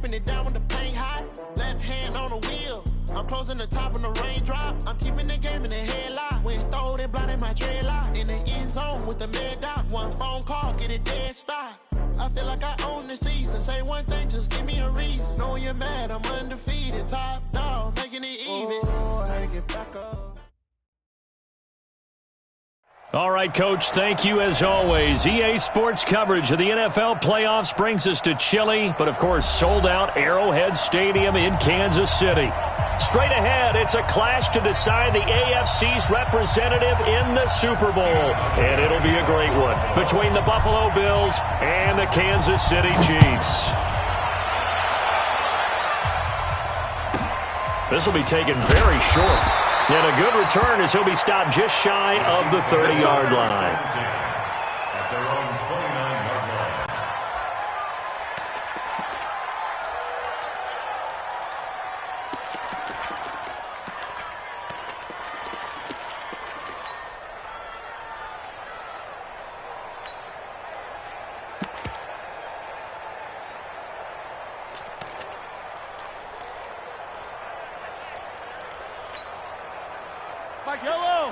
wiping it down when the paint hot. Left hand on the wheel. I'm closing the top on the raindrop. I'm keeping the game in the headlock. When throwed and blinded my dreadlock. In the end zone with the mad dot. One phone call, get it dead stop. I feel like I own the season. Say one thing, just give me a reason. Knowing you're mad, I'm undefeated. Top dog, making it even. Oh, I had to get back up. All right, Coach, thank you as always. EA Sports coverage of the NFL playoffs brings us to chilly, but of course sold out Arrowhead Stadium in Kansas City. Straight ahead, it's a clash to decide the AFC's representative in the Super Bowl. And it'll be a great one between the Buffalo Bills and the Kansas City Chiefs. This will be taken very short. And a good return as he'll be stopped just shy of the 30-yard line. At their own 29-yard line. Yellow.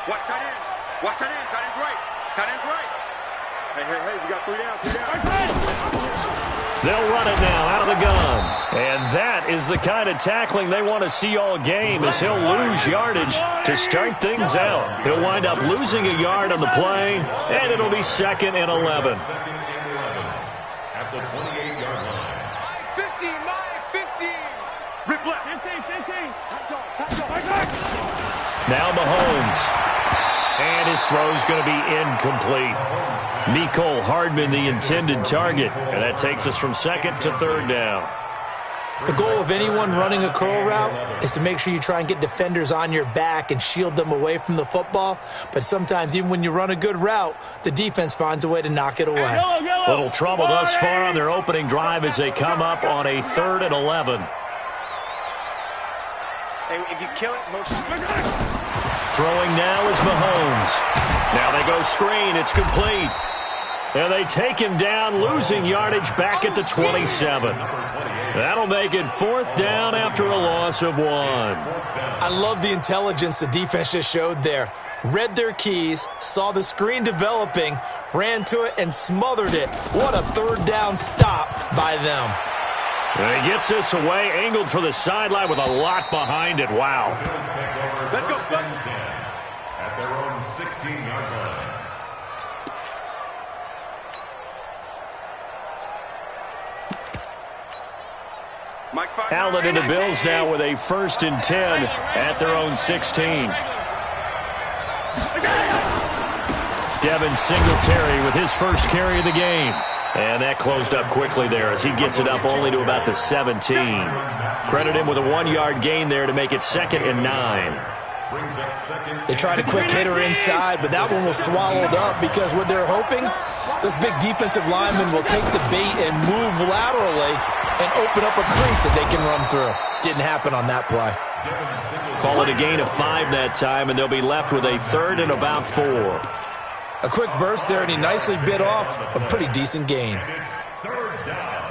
Watch tight end. Watch tight end. Tight end's right. Tight end's right. Hey, we got 3 down. They'll run it now out of the gun. And that is the kind of tackling they want to see all game, as he'll lose yardage to start things out. He'll wind up losing a yard on the play, and it'll be 2nd and 11. At the 28-yard line. 15. Rip left. 15. Now Mahomes. And his throw's going to be incomplete. Mecole Hardman, the intended target. And that takes us from 2nd to 3rd down. The goal of anyone running a curl route is to make sure you try and get defenders on your back and shield them away from the football. But sometimes, even when you run a good route, the defense finds a way to knock it away. Little trouble thus far on their opening drive as they come up on a 3rd and 11. If you kill it, motion. Throwing now is Mahomes. Now they go screen. It's complete. And they take him down, losing yardage back at the 27. That'll make it 4th down after a loss of 1. I love the intelligence the defense just showed there. Read their keys, saw the screen developing, ran to it, and smothered it. What a 3rd down stop by them. And he gets this away, angled for the sideline with a lot behind it. Wow. Let's go. At their own 16-yard line. Allen and the Bills now with a 1st and 10 at their own 16. Devin Singletary with his first carry of the game. And that closed up quickly there as he gets it up only to about the 17. Credit him with a 1-yard gain there to make it 2nd and 9. They tried a quick hitter inside, but that one was swallowed up because what they're hoping, those big defensive linemen will take the bait and move laterally and open up a crease that they can run through. Didn't happen on that play. Call it a gain of 5 that time, and they'll be left with a 3rd and about 4. A quick burst there, and he nicely bit off a pretty decent gain. Third down.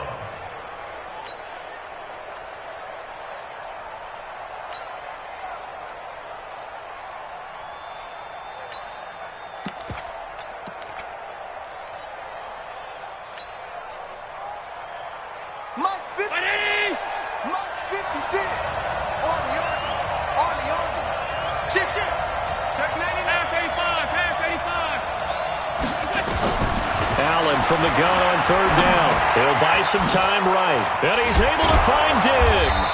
Mike's 50. Mike's 56. On the army. Shift. Check 90. Pass 85. Allen from the gun on 3rd down. He'll buy some time right. And he's able to find Diggs.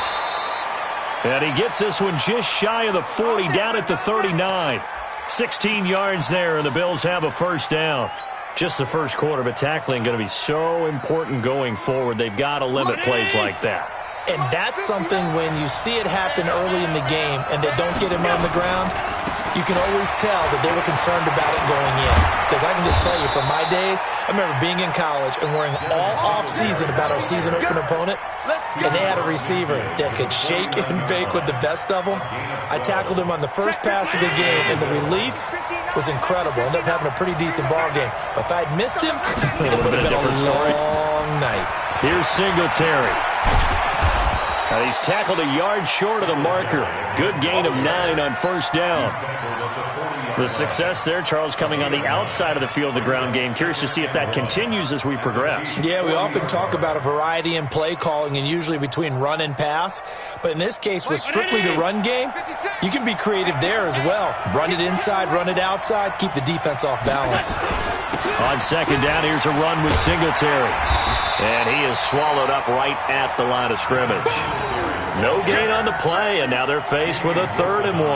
And he gets this one just shy of the 40, down at the 39. 16 yards there, and the Bills have a 1st down. Just the first quarter, but tackling going to be so important going forward. They've got to limit plays like that. And that's something when you see it happen early in the game and they don't get him on the ground, you can always tell that they were concerned about it going in. Because I can just tell you from my days, I remember being in college and worrying all off-season about our season open opponent, and they had a receiver that could shake and bake with the best of them. I tackled him on the first pass of the game, and the relief was incredible. Ended up having a pretty decent ball game. But if I'd missed him, it would have been a long night. Here's Singletary. And he's tackled a yard short of the marker. Good gain of 9 on first down. The success there, Charles, coming on the outside of the field, the ground game. Curious to see if that continues as we progress. Yeah, we often talk about a variety in play calling and usually between run and pass. But in this case, with strictly the run game, you can be creative there as well. Run it inside, run it outside, keep the defense off balance. On second down, here's a run with Singletary. And he is swallowed up right at the line of scrimmage. No gain on the play, and now they're faced with a 3rd and 1.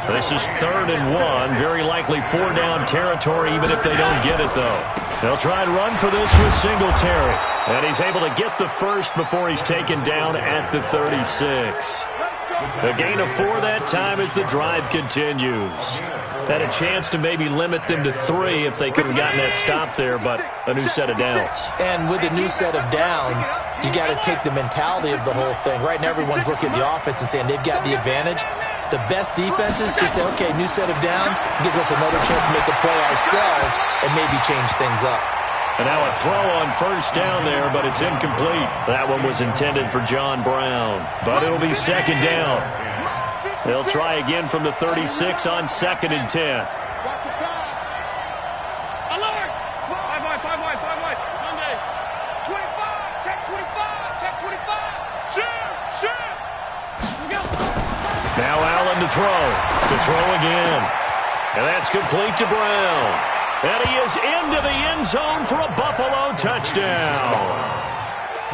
This is 3rd and 1. Very likely 4-down territory, even if they don't get it, though. They'll try and run for this with Singletary. And he's able to get the first before he's taken down at the 36. A gain of 4 that time as the drive continues. Had a chance to maybe limit them to 3 if they could have gotten that stop there, but a new set of downs. And with a new set of downs, you got to take the mentality of the whole thing. Right now, everyone's looking at the offense and saying they've got the advantage. The best defenses just say, okay, new set of downs, gives us another chance to make a play ourselves and maybe change things up. And now a throw on first down there, but it's incomplete. That one was intended for John Brown, but it'll be second down. They'll try again from the 36 on 2nd and 10. Alert! 5 wide. Monday. 25. Check 25. Check 25. Shoot. Now Allen to throw again. And that's complete to Brown. And he is into the end zone for a Buffalo touchdown.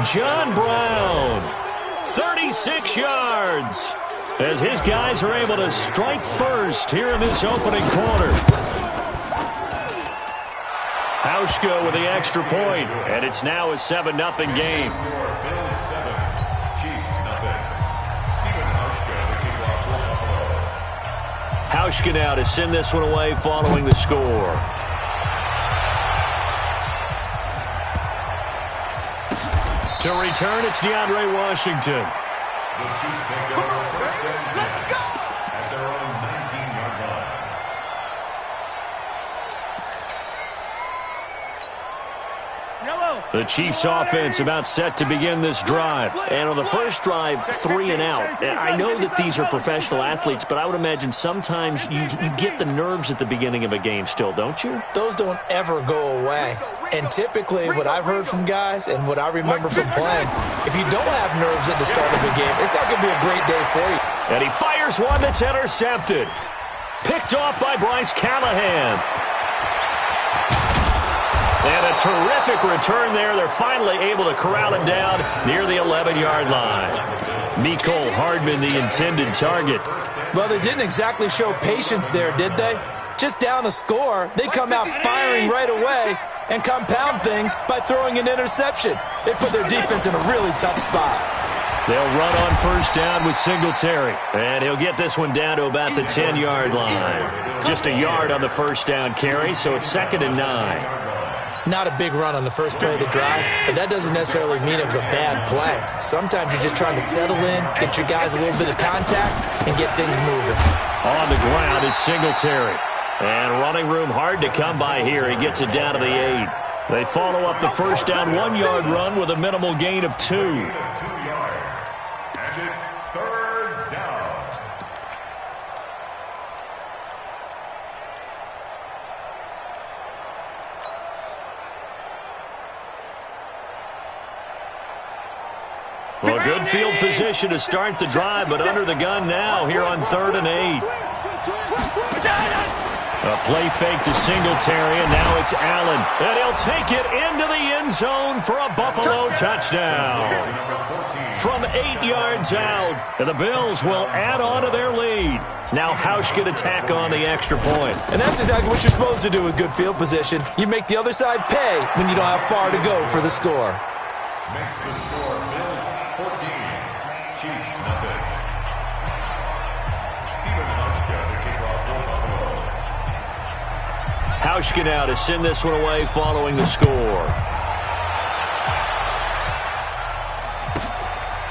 John Brown, 36 yards, as his guys are able to strike first here in this opening quarter. Hauschka with the extra point, and it's now a 7-0 game. Hauschka now to send this one away following the score. To return, it's DeAndre Washington. The Chiefs take their first down at their own 19-yard line. The Chiefs offense about set to begin this drive. And on the first drive, 3 and out. I know that these are professional athletes, but I would imagine sometimes you get the nerves at the beginning of a game still, don't you? Those don't ever go away. And typically what I've heard from guys and what I remember from playing, if you don't have nerves at the start of a game, it's not going to be a great day for you. And he fires one that's intercepted. Picked off by Bryce Callahan. And a terrific return there. They're finally able to corral him down near the 11-yard line. Mecole Hardman, the intended target. Well, they didn't exactly show patience there, did they? Just down a score, they come out firing right away and compound things by throwing an interception. They put their defense in a really tough spot. They'll run on first down with Singletary. And he'll get this one down to about the 10-yard line. Just a yard on the first down carry, so it's 2nd and 9. Not a big run on the first play of the drive, but that doesn't necessarily mean it was a bad play. Sometimes you're just trying to settle in, get your guys a little bit of contact, and get things moving. On the ground, it's Singletary. And running room hard to come by here. He gets it down to the 8. They follow up the first down 1-yard run with a minimal gain of 2. 2 yards. And it's 3rd down. Well, good field position to start the drive, but under the gun now here on 3rd and 8. A play fake to Singletary, and now it's Allen. And he'll take it into the end zone for a Buffalo touchdown. From 8 yards out, and the Bills will add on to their lead. Now Hauschka to tack on the extra point. And that's exactly what you're supposed to do with good field position. You make the other side pay when you don't have far to go for the score. Makes the score Bills 14, Chiefs nothing. Stephen Hauschka to kick off for Buffalo. Hauschka now to send this one away following the score.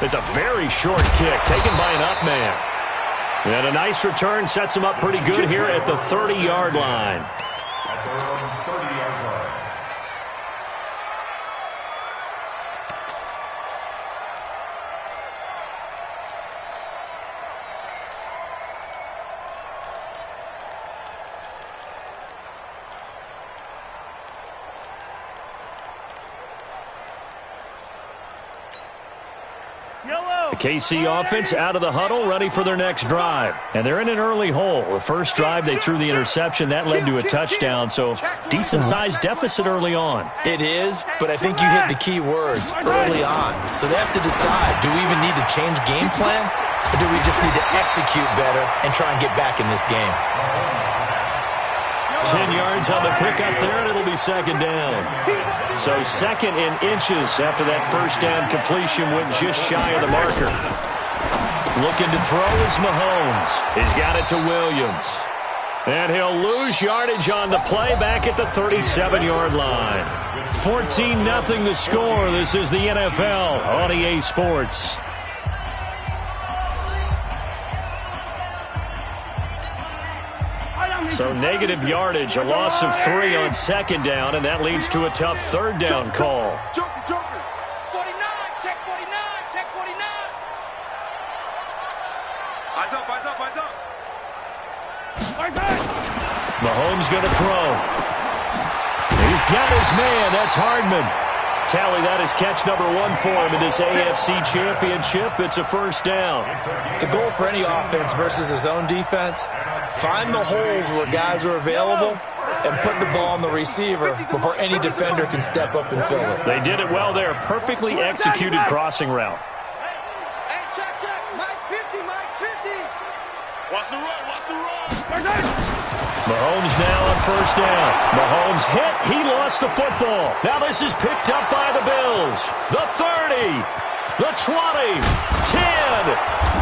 It's a very short kick taken by an up man. And a nice return sets him up pretty good here at the 30-yard line. At their own 30-yard line. The KC offense out of the huddle, ready for their next drive. And they're in an early hole. The first drive, they threw the interception. That led to a touchdown, so decent-sized deficit early on. It is, but I think you hit the key words, early on. So they have to decide, do we even need to change game plan, or do we just need to execute better and try and get back in this game? 10 yards on the pickup there, and it'll be second down. So second in inches after that first down completion went just shy of the marker. Looking to throw is Mahomes. He's got it to Williams. And he'll lose yardage on the play back at the 37-yard line. 14-0 the score. This is the NFL on EA Sports. So negative yardage, a loss of 3 on second down, and that leads to a tough third down call. Joker. 49, check 49, check 49. Eyes up. Mahomes going to throw. He's got his man. That's Hardman. Tally, that is catch number 1 for him in this AFC Championship. It's a first down. The goal for any offense versus his own defense, find the holes where guys are available and put the ball on the receiver before any defender can step up and fill it. They did it well there. Perfectly executed crossing route. Hey, check. Mike 50. Watch the run. Mahomes now on first down. Mahomes hit. He lost the football. Now this is picked up by the Bills. The 30. The 20. 10.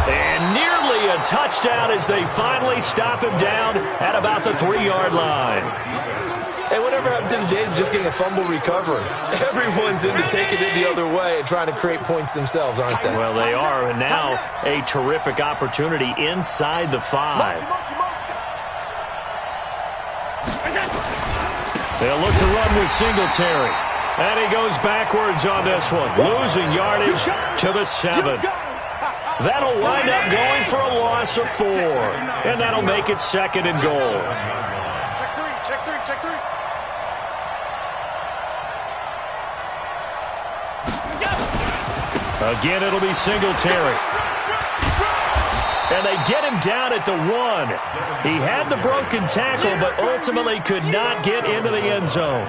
And nearly a touchdown as they finally stop him down at about the 3-yard line. Hey, whatever happened to the days of just getting a fumble recovery? Everyone's into taking it the other way and trying to create points themselves, aren't they? Well, they are, and now a terrific opportunity inside the 5. They'll look to run with Singletary. And he goes backwards on this one, losing yardage to the 7. That'll wind up going for a loss of 4. And that'll make it second and goal. Check three. Again, it'll be Singletary. And they get him down at the 1. He had the broken tackle, but ultimately could not get into the end zone.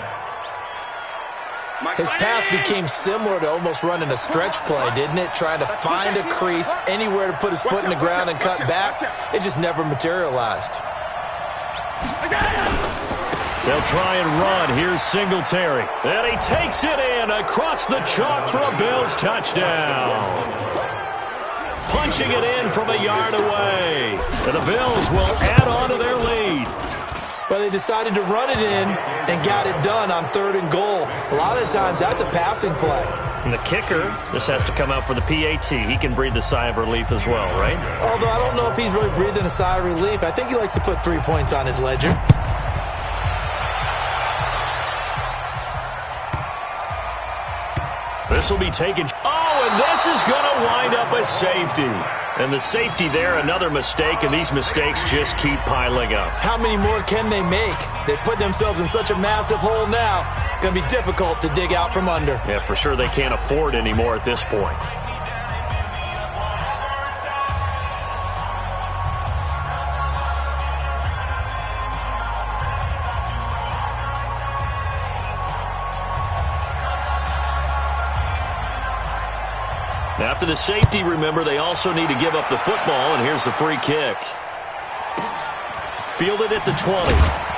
His path became similar to almost running a stretch play, didn't it? Trying to find a crease, anywhere to put his foot in the ground and cut back. It just never materialized. They'll try and run. Here's Singletary. And he takes it in across the chalk for a Bills touchdown. Punching it in from a yard away. And the Bills will add on to their lead. Well, they decided to run it in and got it done on 3rd and goal. A lot of times, that's a passing play. And the kicker just has to come out for the PAT. He can breathe a sigh of relief as well, right? Although I don't know if he's really breathing a sigh of relief. I think he likes to put 3 points on his ledger. This will be taken. Oh, and this is going to wind up a safety. And the safety there, another mistake, and these mistakes just keep piling up. How many more can they make? They put themselves in such a massive hole now. Going to be difficult to dig out from under. Yeah, for sure they can't afford anymore at this point. After the safety, remember, they also need to give up the football, and here's the free kick. Fielded at the 20.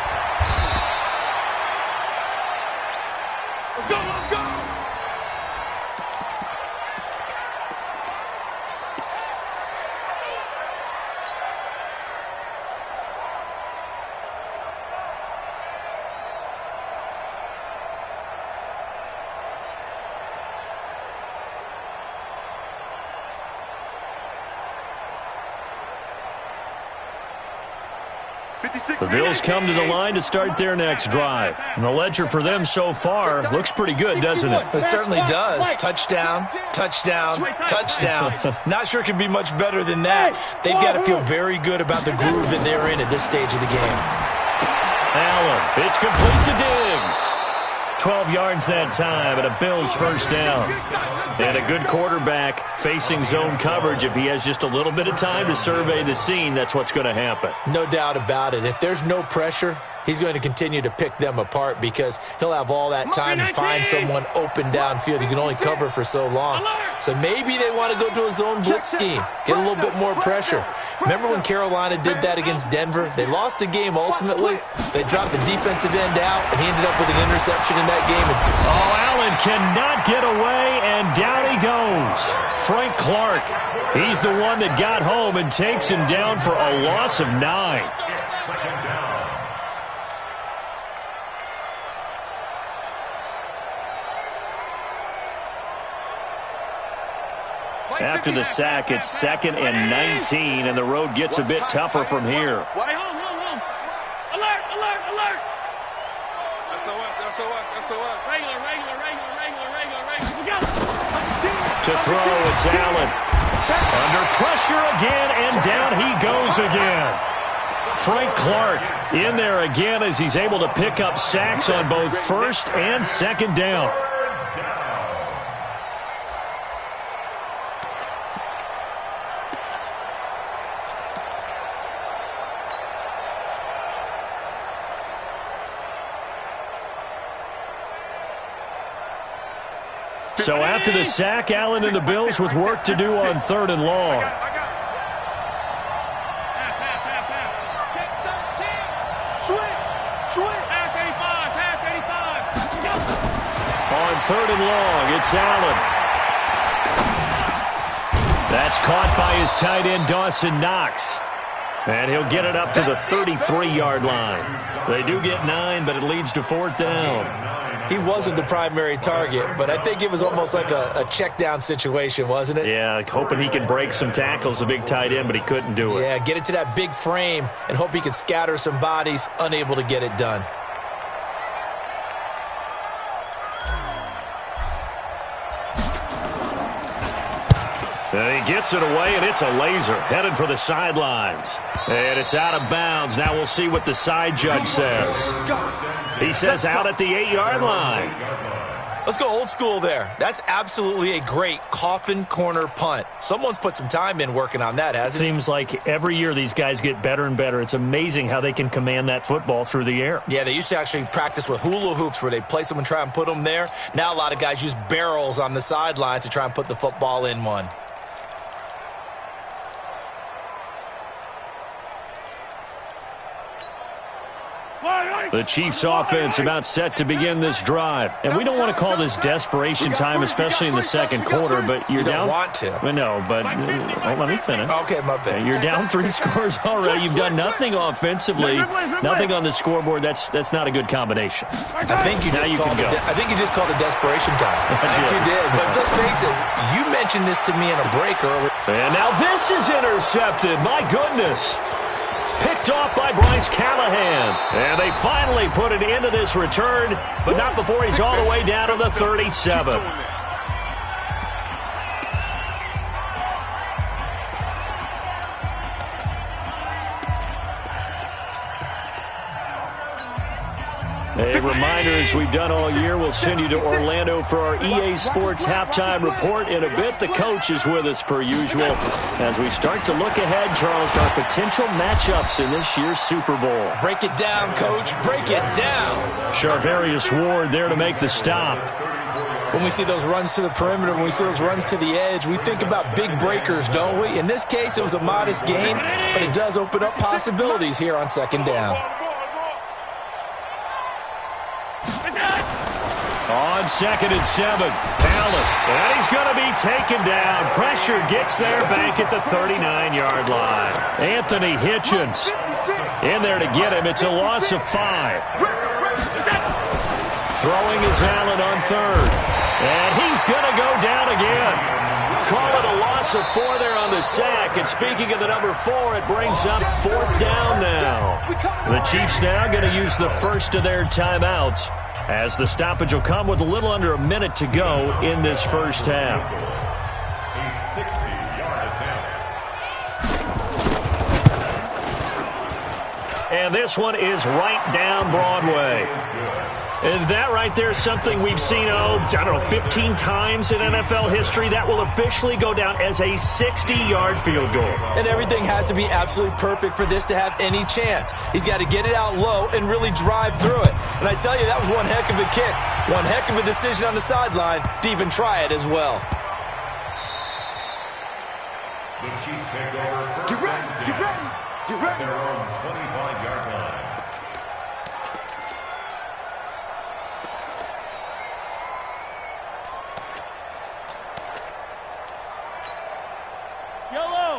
The Bills come to the line to start their next drive. And the ledger for them so far looks pretty good, doesn't it? It certainly does. Touchdown, touchdown, touchdown. Not sure it could be much better than that. They've got to feel very good about the groove that they're in at this stage of the game. Allen, it's complete to Diggs. 12 yards that time, and a Bills first down. And a good quarterback facing zone coverage. If he has just a little bit of time to survey the scene, that's what's going to happen. No doubt about it. If there's no pressure, he's going to continue to pick them apart because he'll have all that time to find someone open downfield. He can only cover for so long. So maybe they want to go to a zone blitz scheme, get a little bit more pressure. Remember when Carolina did that against Denver? They lost the game ultimately. They dropped the defensive end out, and he ended up with an interception in that game. Allen cannot get away, and down he goes. Frank Clark, he's the one that got home and takes him down for a loss of 9. Second down. After the sack, it's 2nd and 19, and the road gets a bit tougher from here. Home. Alert, alert, alert. SOS. Regular. We go. To throw, it's Allen. Under pressure again, and down he goes again. Frank Clark in there again as he's able to pick up sacks on both first and second down. So after the sack, Allen and the Bills with work to do on 3rd and long. On 3rd and long, it's Allen. That's caught by his tight end, Dawson Knox. And he'll get it up to the 33-yard line. They do get 9, but it leads to 4th down. He wasn't the primary target, but I think it was almost like a check down situation, wasn't it? Yeah, hoping he can break some tackles, a big tight end, but he couldn't do it. Yeah, get it to that big frame and hope he can scatter some bodies, unable to get it done. And he gets it away, and it's a laser headed for the sidelines. And it's out of bounds. Now we'll see what the side judge says. He says out at the 8-yard line. Let's go old school there. That's absolutely a great coffin corner punt. Someone's put some time in working on that, hasn't it? Seems like every year these guys get better and better. It's amazing how they can command that football through the air. Yeah, they used to actually practice with hula hoops where they place them and try and put them there. Now a lot of guys use barrels on the sidelines to try and put the football in one. The Chiefs offense about set to begin this drive. And we don't want to call this desperation time, especially in the second quarter, but you're down. You don't want to. No, but let me finish. Okay, my bad. You're down 3 scores already. You've done nothing offensively, nothing on the scoreboard. That's not a good combination. I think you just called it desperation time. I think you did. But let's face it, you mentioned this to me in a break earlier. And now this is intercepted. My goodness. Picked off by Bryce Callahan. And they finally put an end to this return, but not before he's all the way down to the 37. A reminder, as we've done all year, we'll send you to Orlando for our EA Sports halftime report. In a bit, the coach is with us per usual as we start to look ahead, Charles, to our potential matchups in this year's Super Bowl. Break it down, Coach. Break it down. Charvarius Ward there to make the stop. When we see those runs to the perimeter, when we see those runs to the edge, we think about big breakers, don't we? In this case, it was a modest gain, but it does open up possibilities here on second down. On 2nd and 7, Allen, and he's going to be taken down. Pressure gets there back at the 39-yard line. Anthony Hitchens in there to get him. It's a loss of 5. Throwing is Allen on 3rd, and he's going to go down again. Call it a loss of 4 there on the sack. And speaking of the number 4, it brings up 4th down now. The Chiefs now going to use the first of their timeouts, as the stoppage will come with a little under a minute to go in this first half. A 60-yard attempt. And this one is right down Broadway. And that right there is something we've seen, 15 times in NFL history. That will officially go down as a 60-yard field goal. And everything has to be absolutely perfect for this to have any chance. He's got to get it out low and really drive through it. And I tell you, that was one heck of a kick. One heck of a decision on the sideline to even try it as well. The Chiefs take over first and 10 at their own 25-yard line.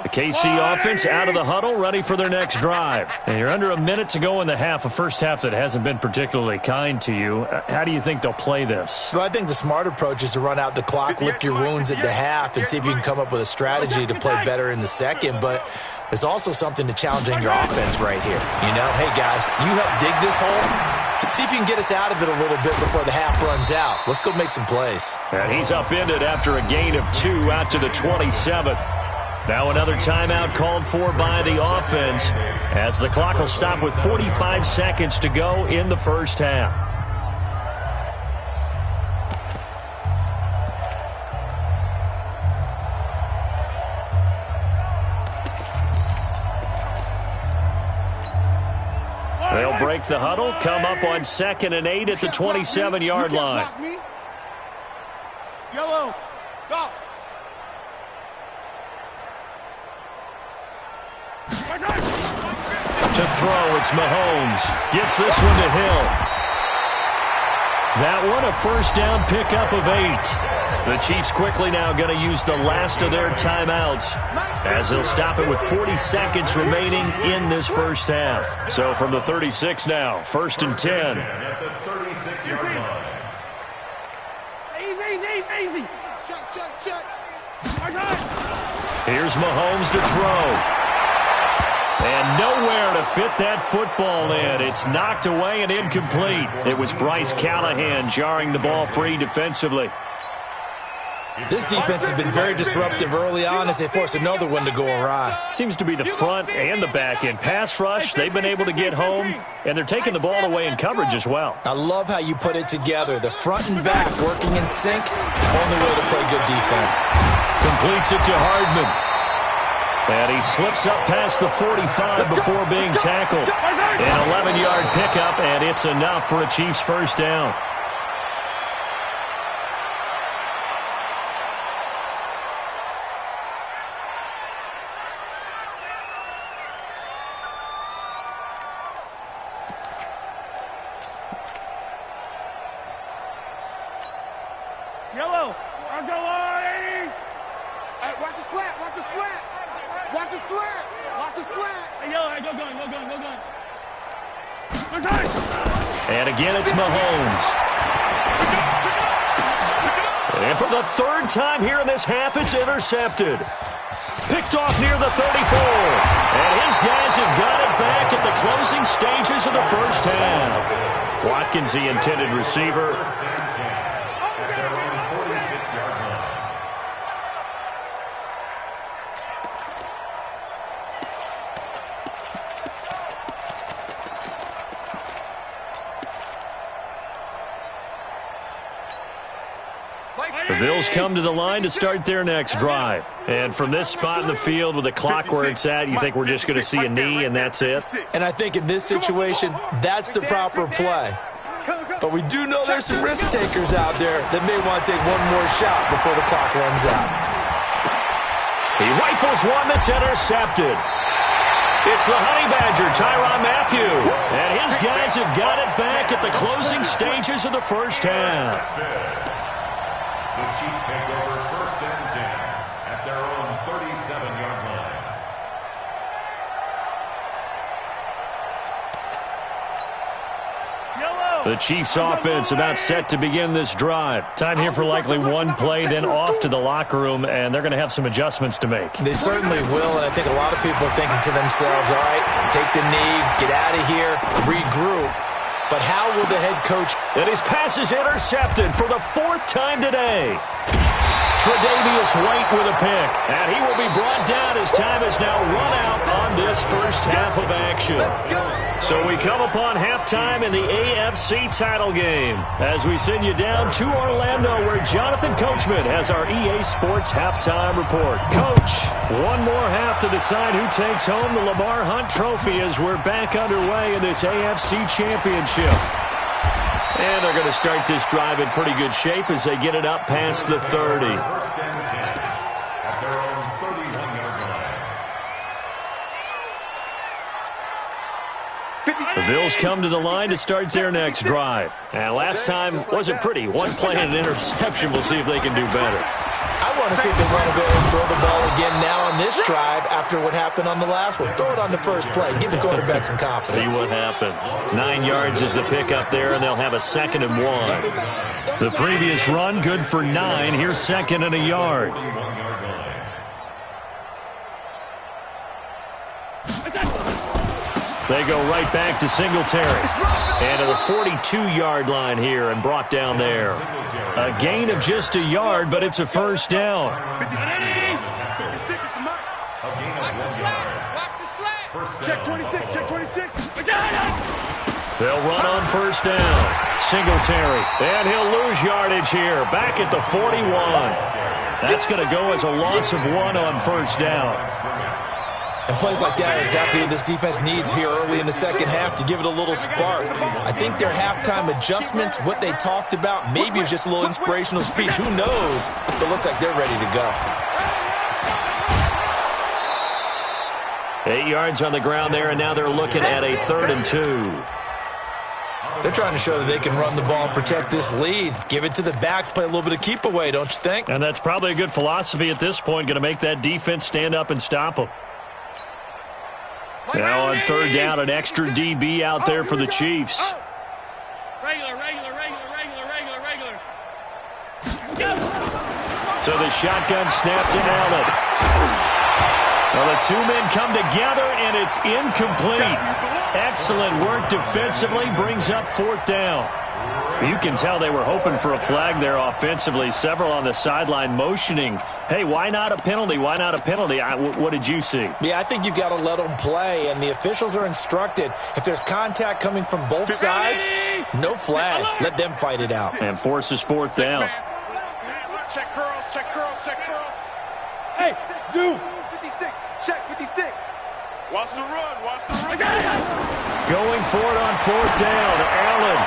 The KC offense out of the huddle, ready for their next drive. And you're under a minute to go in the half, a first half that hasn't been particularly kind to you. How do you think they'll play this? Well, I think the smart approach is to run out the clock, lick your wounds at the half, and see if you can come up with a strategy to play better in the second. But there's also something to challenging your offense right here. You know, hey, guys, you help dig this hole. See if you can get us out of it a little bit before the half runs out. Let's go make some plays. And he's upended after a gain of 2 out to the 27. Now another timeout called for by the offense as the clock will stop with 45 seconds to go in the first half. They'll break the huddle, come up on 2nd and 8 at the 27-yard line. Yellow, go. To throw, it's Mahomes. Gets this one to Hill. That one, a first down pickup of 8. The Chiefs quickly now going to use the last of their timeouts as they'll stop it with 40 seconds remaining in this first half. So from the 36 now, 1st and 10. At the 36-yard line. Easy. Check. Here's Mahomes to throw. And nowhere to fit that football in. It's knocked away and incomplete. It was Bryce Callahan jarring the ball free defensively. This defense has been very disruptive early on as they force another one to go awry. Seems to be the front and the back end. Pass rush, they've been able to get home, and they're taking the ball away in coverage as well. I love how you put it together. The front and back working in sync, only way to play good defense. Completes it to Hardman. And he slips up past the 45 before being tackled. An 11-yard pickup, and it's enough for a Chiefs first down. Yellow, let's go, Lordy. Hey, watch the slant. Watch the slant. Hey, yellow, go gun. And again, it's Mahomes. And for the 3rd time here in this half, it's intercepted. Picked off near the 34. And his guys have got it back at the closing stages of the first half. Watkins, the intended receiver. The Bills come to the line to start their next drive. And from this spot in the field with the clock where it's at, you think we're just going to see a knee and that's it? And I think in this situation, that's the proper play. But we do know there's some risk takers out there that may want to take one more shot before the clock runs out. He rifles one that's intercepted. It's the Honey Badger, Tyrann Mathieu. And his guys have got it back at the closing stages of the first half. The Chiefs take over 1st and 10 at their own 37-yard line. The Chiefs offense about set to begin this drive. Time here for likely one play, then off to the locker room, and they're going to have some adjustments to make. They certainly will, and I think a lot of people are thinking to themselves, all right, take the knee, get out of here, regroup. But how will the head coach And his pass is intercepted for the 4th time today. Tre'Davious White with a pick, and he will be brought down as time is now run out on this first half of action. So we come upon halftime in the AFC title game as we send you down to Orlando where Jonathan Coachman has our EA Sports halftime report. Coach, one more half to decide who takes home the Lamar Hunt Trophy as we're back underway in this AFC Championship. And they're going to start this drive in pretty good shape as they get it up past the 30. At their own 31-yard line. The Bills come to the line to start their next drive. And last time wasn't pretty. One play and an interception. We'll see if they can do better. I want to see if they want to go and throw the ball again now on this drive after what happened on the last one. Throw it on the first play. Give the quarterback some confidence. See what happens. 9 yards is the pickup there, and they'll have a 2nd and 1. The previous run, good for 9. Here's 2nd and a yard. They go right back to Singletary. And to the 42-yard line here and brought down there. A gain of just a yard, but it's a first down. Check 26, check 26. They'll run on first down. Singletary. And he'll lose yardage here. Back at the 41. That's going to go as a loss of 1 on first down. And plays like that are exactly what this defense needs here early in the second half to give it a little spark. I think their halftime adjustments, what they talked about, maybe it was just a little inspirational speech. Who knows? But it looks like they're ready to go. 8 yards on the ground there, and now they're looking at a 3rd and 2. They're trying to show that they can run the ball and protect this lead. Give it to the backs, play a little bit of keep away, don't you think? And that's probably a good philosophy at this point, going to make that defense stand up and stop them. Now on 3rd down, an extra DB out there for the Chiefs. Regular. So the shotgun snap to Allen. Well, the 2 men come together, and it's incomplete. Excellent work defensively, brings up 4th down. You can tell they were hoping for a flag there offensively. Several on the sideline motioning, hey, why not a penalty? Why not a penalty? What did you see? Yeah, I think you've got to let them play, and the officials are instructed. If there's contact coming from both sides, no flag. Let them fight it out. And forces 4th down. Check curls. Hey, Zoo. 56, check 56. Watch the run. Going for it on 4th down. Allen.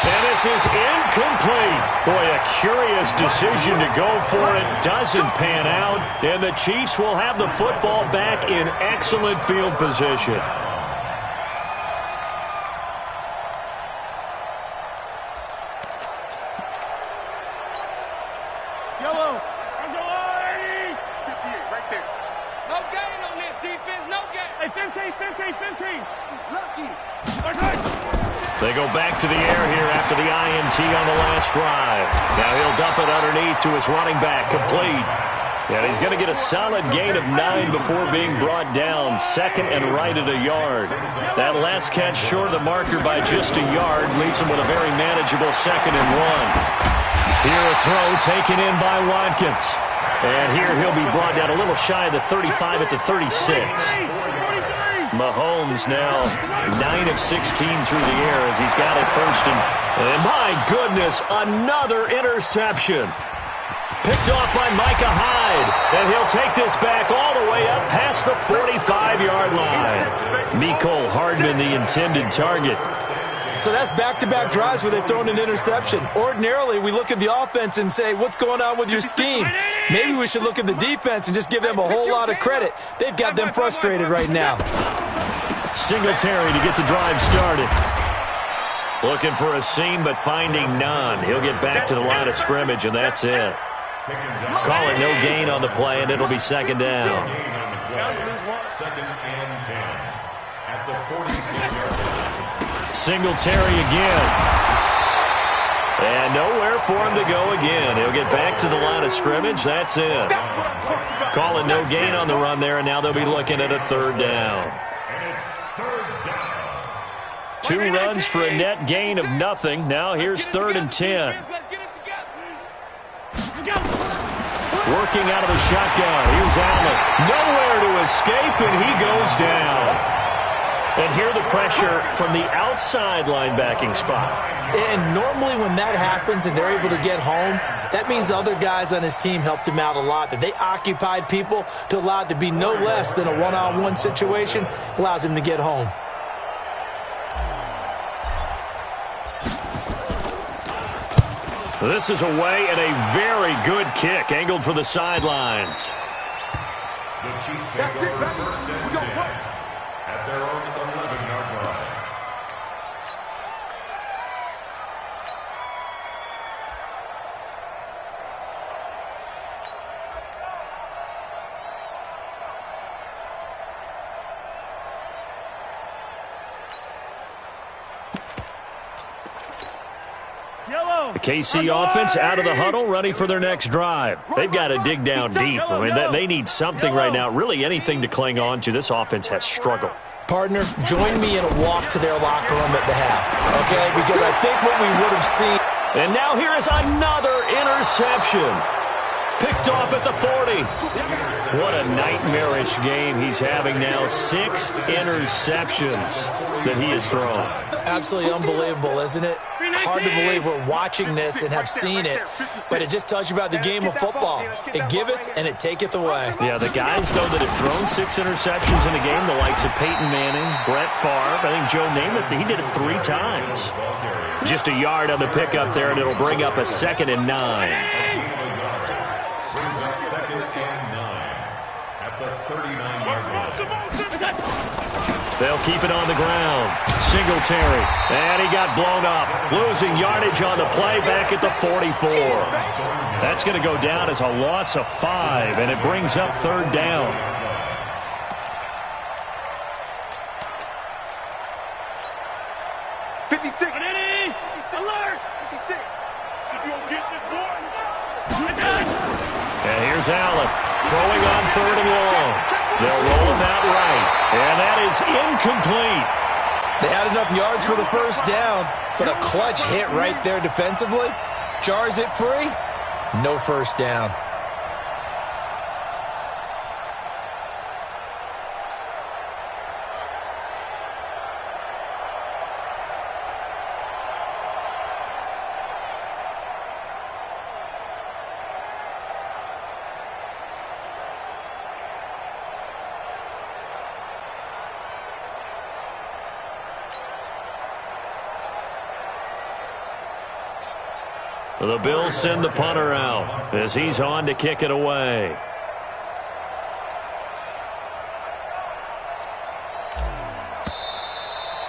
And this is incomplete. Boy, a curious decision to go for it. Doesn't pan out. And the Chiefs will have the football back in excellent field position. Yellow. Let's go, 80. 58, right there. No gain on this defense. No gain. Hey, 15. Lucky. They go back to the air here after the INT on the last drive. Now he'll dump it underneath to his running back, complete. And he's going to get a solid gain of 9 before being brought down. 2nd and right at a yard. That last catch short of the marker by just a yard leaves him with a very manageable 2nd and 1. Here a throw taken in by Watkins. And here he'll be brought down a little shy of the 35 at the 36. Mahomes now 9 of 16 through the air as he's got it first. And my goodness, another interception. Picked off by Micah Hyde. And he'll take this back all the way up past the 45-yard line. Mecole Hardman, the intended target. So that's back-to-back drives where they've thrown an interception. Ordinarily, we look at the offense and say, what's going on with your scheme? Maybe we should look at the defense and just give them a whole lot of credit. They've got them frustrated right now. Singletary to get the drive started. Looking for a seam, but finding none. He'll get back to the line of scrimmage, and that's it. Call it no gain on the play, and it'll be 2nd down. 2nd and 10 at the 46-yard line. Singletary again. And nowhere for him to go again. He'll get back to the line of scrimmage. That's it. Call it no gain on the run there, and now they'll be looking at a 3rd down. And it's 3rd down. 2 runs for a net gain of nothing. Now here's 3rd and 10. Working out of the shotgun. Here's Allen. Nowhere to escape, and he goes down. And here the pressure from the outside linebacking spot. And normally when that happens and they're able to get home, that means other guys on his team helped him out a lot. That they occupied people to allow it to be no less than a one-on-one situation allows him to get home. This is away and a very good kick angled for the sidelines. The Chiefs take over 1st and 10 at their own 11-yard line. The KC offense out of the huddle, ready for their next drive. They've got to dig down deep. I mean, they need something right now, really anything to cling on to. This offense has struggled. Partner, join me in a walk to their locker room at the half, okay? Because I think what we would have seen. And now here is another interception. Picked off at the 40. What a nightmarish game he's having now. 6 interceptions that he has thrown. Absolutely unbelievable, isn't it? Hard to believe we're watching this and have seen it, but it just tells you about the game of football. It giveth and it taketh away. Yeah, the guys, though, that have thrown 6 interceptions in a game, the likes of Peyton Manning, Brett Favre, I think Joe Namath, he did it 3 times. Just a yard on the pickup there, and it'll bring up a 2nd and 9. They'll keep it on the ground. Singletary. And he got blown up. Losing yardage on the play back at the 44. That's going to go down as a loss of 5, and it brings up 3rd down. And here's Allen throwing on 3rd and long. They'll roll him out right, and that is incomplete. They had enough yards for the 1st down, but a clutch hit right there defensively. Jars it free, no 1st down. The Bills send the punter out as he's on to kick it away.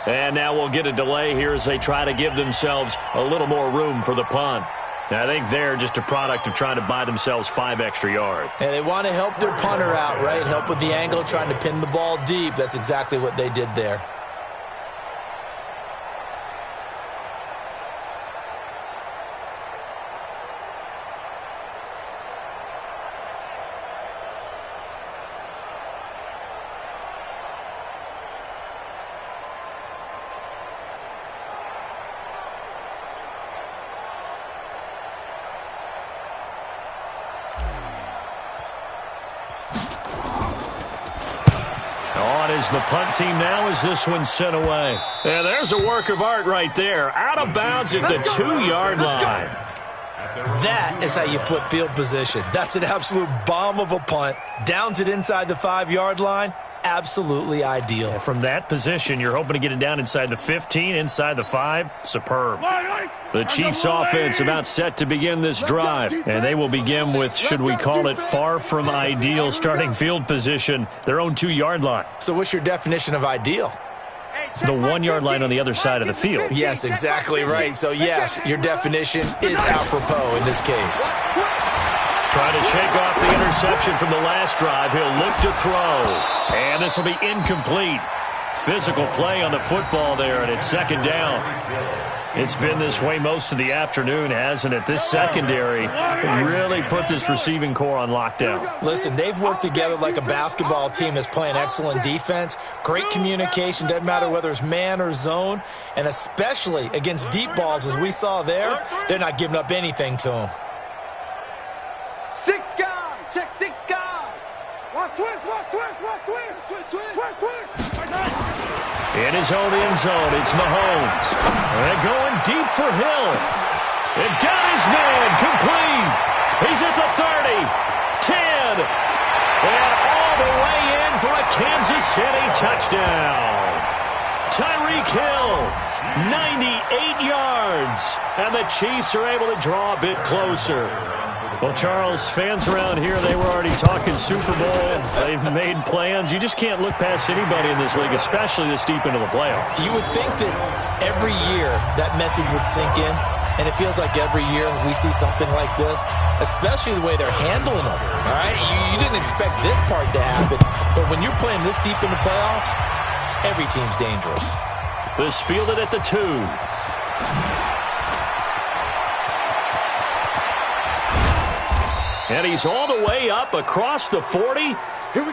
And now we'll get a delay here as they try to give themselves a little more room for the punt. Now, I think they're just a product of trying to buy themselves 5 extra yards. And they want to help their punter out, right? Help with the angle, trying to pin the ball deep. That's exactly what they did there. The punt team now as this one's sent away. Yeah, there's a work of art right there. Out of bounds at the 2-yard line. That is how you flip field position. That's an absolute bomb of a punt. Downs it inside the 5-yard line. Absolutely ideal. From that position, you're hoping to get it down inside the 15, inside the 5. Superb. The Chiefs offense about set to begin this drive. And they will begin with, should we call it, far from ideal starting field position, their own 2-yard line. So what's your definition of ideal? The 1-yard line on the other side of the field. Yes, exactly right. So, yes, your definition is apropos in this case. Trying to shake off the interception from the last drive. He'll look to throw. And this will be incomplete. Physical play on the football there, and it's 2nd down. It's been this way most of the afternoon, hasn't it? This secondary really put this receiving core on lockdown. Listen, they've worked together like a basketball team that's playing excellent defense. Great communication, doesn't matter whether it's man or zone. And especially against deep balls, as we saw there, they're not giving up anything to them. Six guard, check six guard. Watch twist, watch twist, watch twist. Twist, twist, twist, twist. In his own end zone, it's Mahomes. And going deep for Hill. It got his man complete. He's at the 30, 10, and all the way in for a Kansas City touchdown. Tyreek Hill, 98 yards. And the Chiefs are able to draw a bit closer. Well, Charles, fans around here, they were already talking Super Bowl. They've made plans. You just can't look past anybody in this league, especially this deep into the playoffs. You would think that every year that message would sink in, and it feels like every year we see something like this, especially the way they're handling them, all right? You didn't expect this part to happen, but when you're playing this deep in the playoffs, every team's dangerous. This fielded at the 2. And he's all the way up across the 40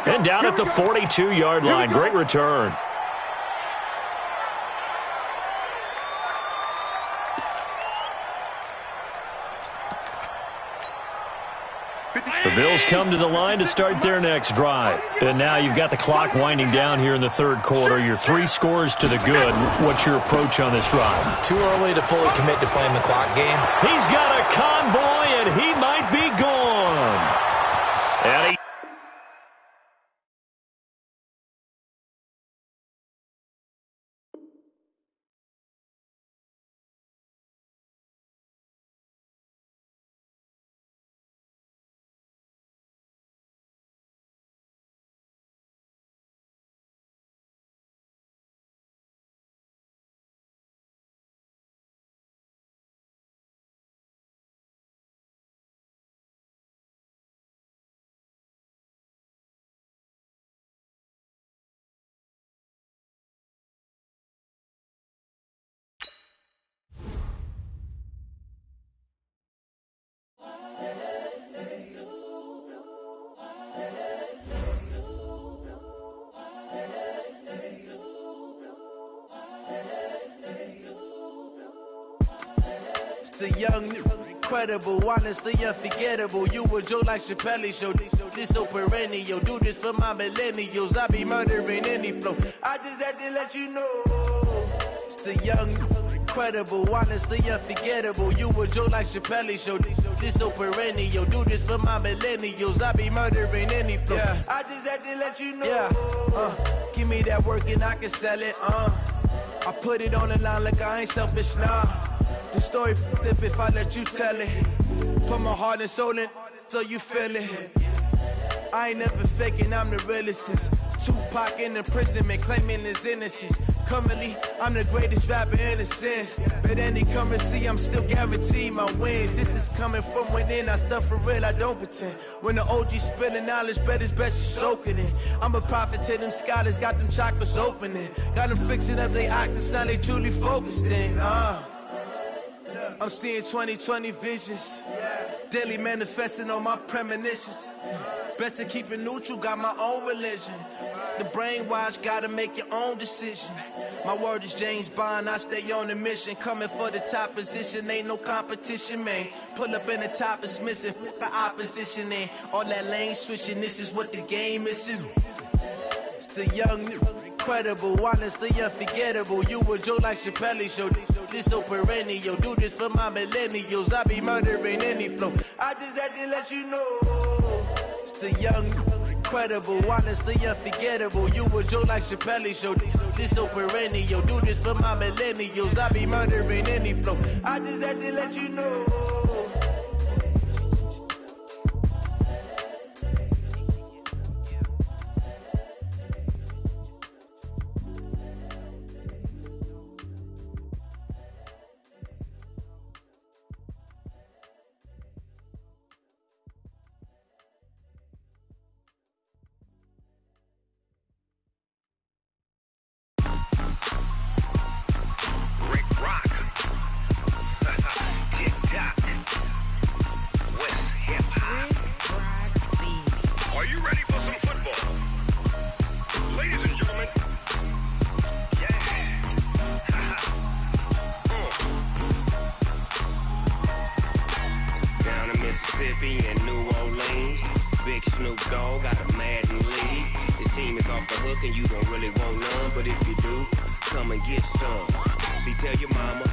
and down at the 42-yard line. Great return. The Bills come to the line to start their next drive. And now you've got the clock winding down here in the third quarter. You're 3 scores to the good. What's your approach on this drive? Too early to fully commit to playing the clock game. He's got a convoy, and he might be gone. And he... The young, incredible, honestly unforgettable. You a Joe like Chappelle show. This so perennial. Do this for my millennials. I be murdering any flow. I just had to let you know. It's the young, incredible, honestly unforgettable. You a Joe like Chappelle show. This so perennial. Do this for my millennials. I be murdering any flow. Yeah. I just had to let you know. Yeah. Give me that work and I can sell it. I put it on the line like I ain't selfish, nah. The story flip if I let you tell it. Put my heart and soul in so you feel it. I ain't never faking, I'm the realest since Tupac in imprisonment, claiming his innocence. Currently, I'm the greatest rapper in a sense. But any currency, I'm still guaranteed my wins. This is coming from within, I stuff for real, I don't pretend. When the OG spilling knowledge, bet it's best you soak it in. I'm a prophet to them scholars, got them chakras opening. Got them fixing up they octaves, now they truly focused in. I'm seeing 20/20 visions. Daily manifesting on my premonitions. Best to keep it neutral, got my own religion. The brainwash, gotta make your own decision. My word is James Bond, I stay on a mission. Coming for the top position, ain't no competition, man. Pull up in the top, it's missing, the opposition in. All that lane switching, this is what the game is. It's the young, incredible, honestly unforgettable. You a Joe like Chappelle show. This so perennial. Do this for my millennials. I be murdering any flow. I just had to let you know. It's the young, incredible, honestly unforgettable. You a Joe like Chappelle show. This so perennial. Do this for my millennials. I be murdering any flow. I just had to let you know. Mississippi and New Orleans. Big Snoop Dogg got a Madden league. His team is off the hook and you don't really want none, but if you do, come and get some. See, tell your mama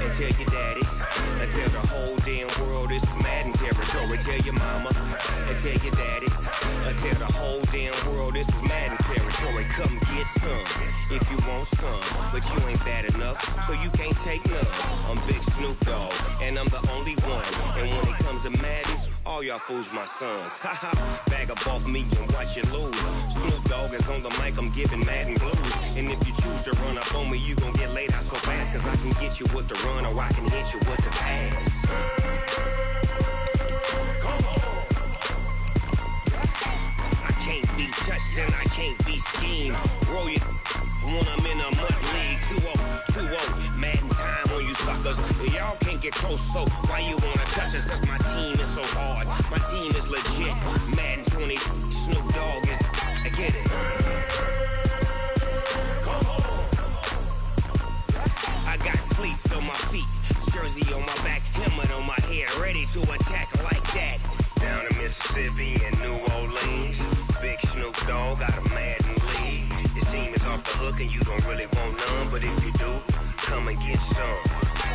and tell your daddy and tell the whole damn world this is Madden territory. Tell your mama and tell your daddy and tell the whole damn world this is Madden territory. Come get some if you want some, but you ain't bad enough, so you can't take none. I'm Big Snoop Dogg and I'm the only one. And when it comes to Madden, all y'all fools my sons. Haha, bag up off me and watch you lose. Snoop Dogg is on the mic, I'm giving Madden blues. And if you choose to run up on me, you gon' get laid out so fast, cause I can get you with the run or I can hit you with the pass. Come on. I can't be touched and I can't be schemed. Roll you when I'm in a mud league. 2-0, Madden time on you suckers. Y'all can't get close, so why you wanna touch us? Cause my team is so hard, my team is legit. Madden 20, Snoop Dogg is, I get it. Come on. I got cleats on my feet, jersey on my back, helmet on my head, ready to attack like that. Down in Mississippi and New Orleans, Big Snoop Dogg got a Madden league. His team is off the hook and you don't really want none, but if you do, come and get some.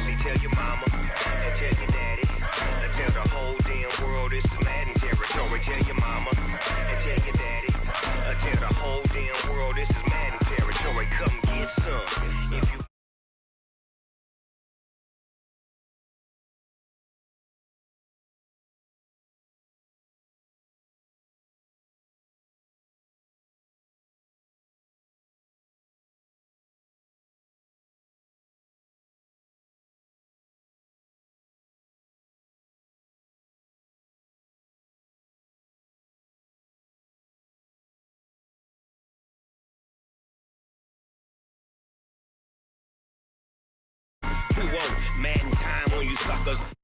See, tell your mama and tell your daddy and tell the whole damn world this is Madden territory. Tell your mama and tell your daddy and tell the whole damn world this is Madden territory. Come get some if you. Madden time on you suckers.